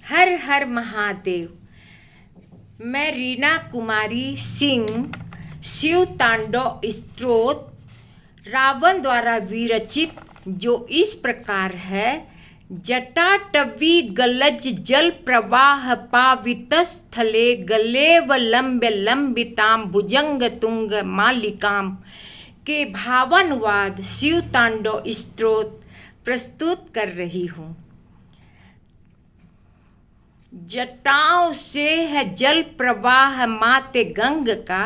हर हर महादेव। मैं रीना कुमारी सिंह शिव तांडव स्तोत्र रावण द्वारा विरचित, जो इस प्रकार है। जटाटवी गलज जल प्रवाह पावितस्थले गलेव लंब्य लंबिताम भुजंग तुंग मालिकाम के भावानुवाद शिव तांडव स्तोत्र प्रस्तुत कर रही हूँ। जटाओं से है जल प्रवाह माते गंग का,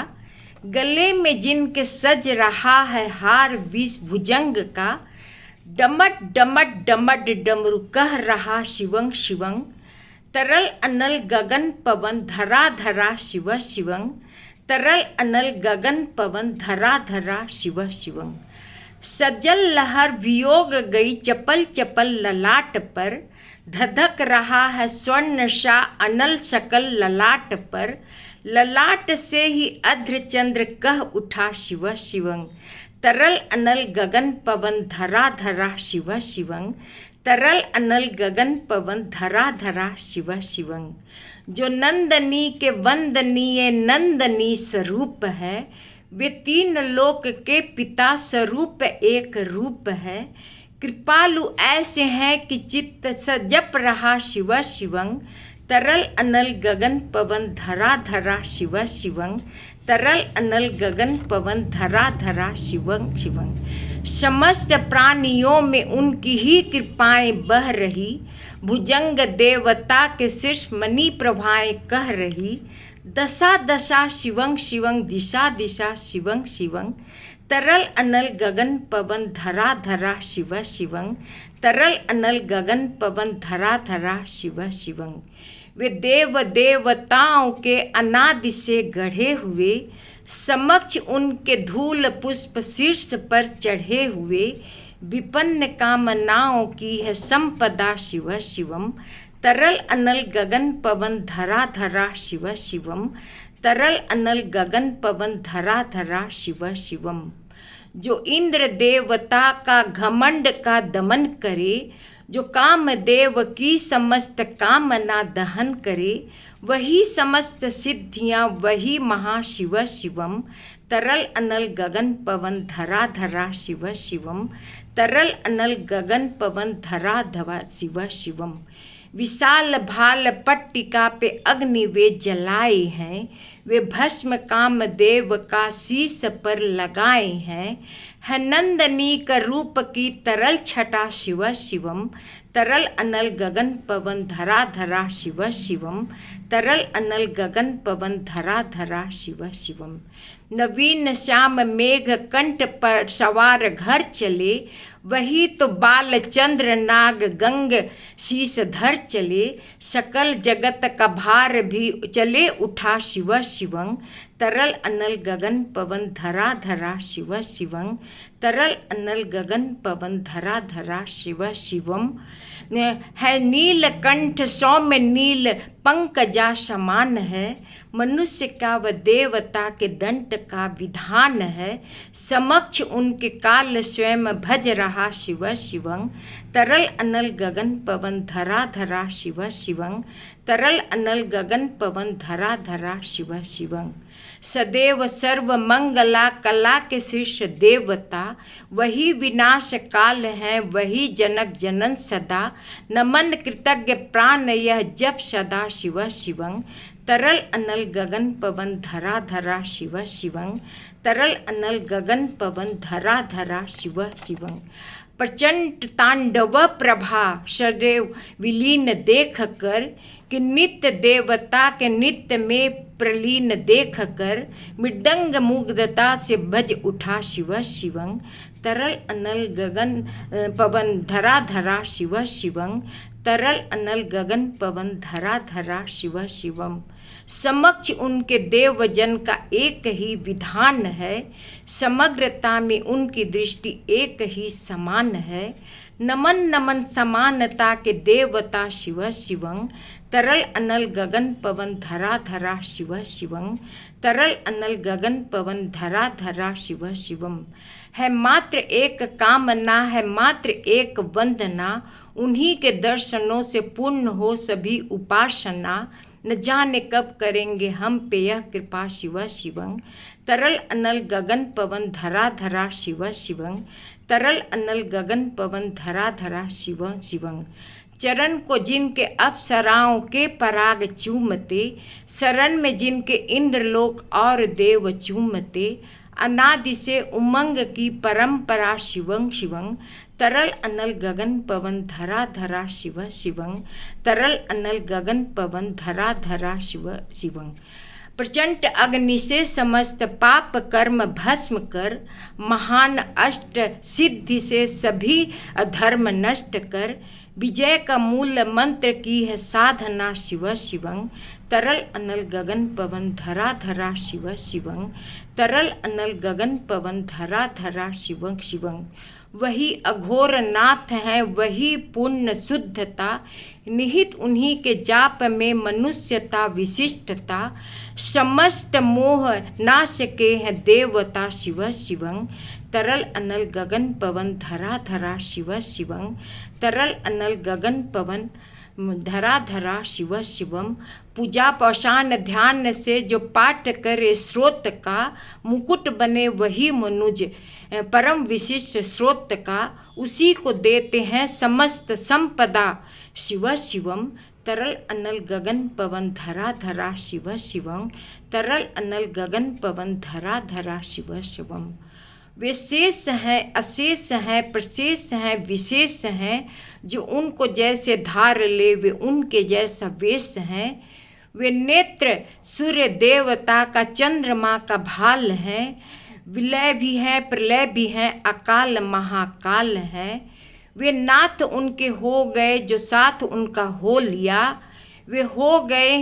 गले में जिनके सज रहा है हार विष भुजंग का। डमट डमट डमट डमरू कह रहा शिवं शिवं, तरल अनल गगन पवन धरा धरा शिव शिवं। तरल अनल गगन पवन धरा धरा शिव शिवं। सजल लहर वियोग गई चपल चपल ललाट पर, धधक रहा है स्वर्ण सा अनल सकल ललाट पर। ललाट से ही अध्र चंद्र कह उठा शिव शिवं। तरल अनल गगन पवन धरा धरा शिव शिवं। तरल अनल गगन पवन धरा धरा शिव शिवं। जो नंदनी के वंदनीय नंदनी स्वरूप है, वे तीन लोक के पिता स्वरूप एक रूप है। कृपालु ऐसे हैं कि चित्त स जप रहा शिव शिवं। तरल अनल गगन पवन धरा धरा शिव शिवं। तरल अनल गगन पवन धरा धरा शिवं शिवं। समस्त प्राणियों में उनकी ही कृपाएं बह रही, भुजंग देवता के शीर्ष मणि प्रभाएं कह रही। दशा दशा शिवं शिवं दिशा दिशा शिवं शिवं। तरल अनल गगन पवन धरा धरा शिव शिवं। तरल अनल गगन पवन धरा धरा शिव शिवं। वे देव देवताओं के अनादि से गढ़े हुए, समक्ष उनके धूल पुष्प शीर्ष पर चढ़े हुए। विपन्न कामनाओं की है संपदा शिव शिवम। तरल अनल गगन पवन धरा धरा शिव शिवम। तरल अनल गगन पवन धरा धरा शिव शिवम। जो इंद्र देवता का घमंड का दमन करे, जो कामदेव की समस्त कामना दहन करे, वही समस्त सिद्धियां वही महाशिव शिवम। तरल अनल गगन पवन धरा धरा शिव शिवम। तरल अनल गगन पवन धरा धरा शिव शिवम। विशाल भाल पट्टिका पे अग्नि वे जलाए हैं, वे भस्म कामदेव का शीश पर लगाए हैं। है नंदनी का रूप की तरल छटा शिव शिवम। तरल अनल गगन पवन धरा धरा शिव शिवम। तरल अनल गगन पवन धरा धरा शिव शिवम। नवीन श्याम मेघ कंठ पर सवार घर चले, वही तो बाल चंद्र नाग गंग शीस धर चले। सकल जगत का भार भी चले उठा शिव शिवं। तरल अनल गगन पवन धरा धरा शिव शिवं। तरल अनल गगन पवन धरा धरा शिव शिवम। है नीलकंठ सौम्य नील पंकजा समान है, मनुष्य का व देवता के दंड का विधान है। समक्ष उनके काल स्वयं भज रहा शिव शिवं। तरल अनल गगन पवन धरा धरा शिव शिवं। तरल अनल गगन पवन धरा धरा शिव शिवं। सदैव सर्व मंगला कला के शीर्ष देवता, वही विनाश काल है वही जनक जनन सदा। नमन कृतज्ञ प्राण यह जप सदा शिव शिवं। तरल अनल गगन पवन धरा धरा शिव शिवं। तरल अनल गगन पवन धरा धरा शिव शिवं। प्रचंड तांडव प्रभा सदैव विलीन देख कर, कि नित्य देवता के नित्य में प्रलीन देख कर। मृदंग मुग्धता से भज उठा शिव शिवं। तरल अनल गगन पवन धरा धरा शिव शिवं। तरल अनल गगन पवन धरा धरा शिव शिवम। समक्ष उनके देवजन का एक ही विधान है, समग्रता में उनकी दृष्टि एक ही समान है। नमन नमन समानता के देवता शिव शिवं, तरल अनल गगन पवन धरा धरा शिव शिवं, तरल अनल गगन पवन धरा धरा शिव शिवम। है मात्र एक कामना, है मात्र एक वंदना, उन्हीं के दर्शनों से पूर्ण हो सभी उपासना। न जाने कब करेंगे हम पे यह कृपा शिव शिवं, तरल अनल गगन पवन धरा धरा शिव शिवं, तरल अनल गगन पवन धरा धरा शिव शिवं। चरण को जिनके अप्सराओं के पराग चूमते, शरण में जिनके इंद्रलोक और देव चूमते, अनादि से उमंग की परंपरा शिवं शिवं, तरल अनल गगन पवन धरा धरा शिव शिवं, तरल अनल गगन पवन धरा धरा शिव शिवं। प्रचंड अग्नि से समस्त पाप कर्म भस्म कर, महान अष्ट सिद्धि से सभी अधर्म नष्ट कर, विजय का मूल मंत्र की है साधना शिव शिवं, तरल अनल गगन पवन धरा धरा शिव शिवं, तरल अनल गगन पवन धरा धरा शिवं शिवं। वही अघोर नाथ हैं, वही पुण्य शुद्धता, निहित उन्हीं के जाप में मनुष्यता विशिष्टता, समस्त मोह नाश के हैं देवता शिव शिवं, तरल अनल गगन पवन धरा धरा शिव शिवं, तरल अनल गगन पवन धरा धरा शिव शिवम। पूजा पाषाण ध्यान से जो पाठ करे स्रोत का, मुकुट बने वही मनुज परम विशिष्ट स्रोत का, उसी को देते हैं समस्त संपदा शिव शिवम, तरल अनल गगन पवन धरा धरा शिव शिवं, तरल अनल गगन पवन धरा धरा शिव शिवम। वे शेष हैं, अशेष हैं, प्रशेष हैं, विशेष हैं, जो उनको जैसे धार ले वे उनके जैसा वेश हैं। वे नेत्र सूर्य देवता का चंद्रमा का भाल हैं, विलय भी है प्रलय भी है, अकाल महाकाल है। वे नाथ उनके हो गए जो साथ उनका हो लिया, वे हो गए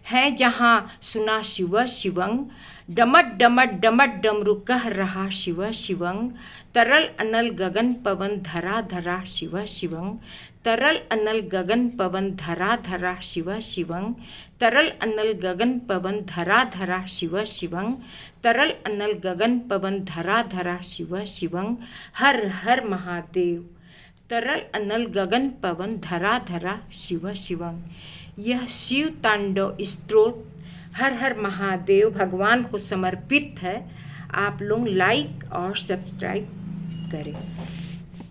हैं जहाँ सुना शिव शिवं, डमट डमट डमट डमरू कह रहा शिव शिवं, तरल अनल गगन पवन धरा धरा शिव शिवं, तरल अनल गगन पवन धरा धरा शिव शिवं, तरल अनल गगन पवन धरा धरा शिव शिवं, तरल अनल गगन पवन धरा धरा शिव शिवं। हर हर महादेव। तरल अनल गगन पवन धरा धरा शिव शिवं। यह शिव तांडव स्तोत्र हर हर महादेव भगवान को समर्पित है। आप लोग लाइक और सब्सक्राइब करें।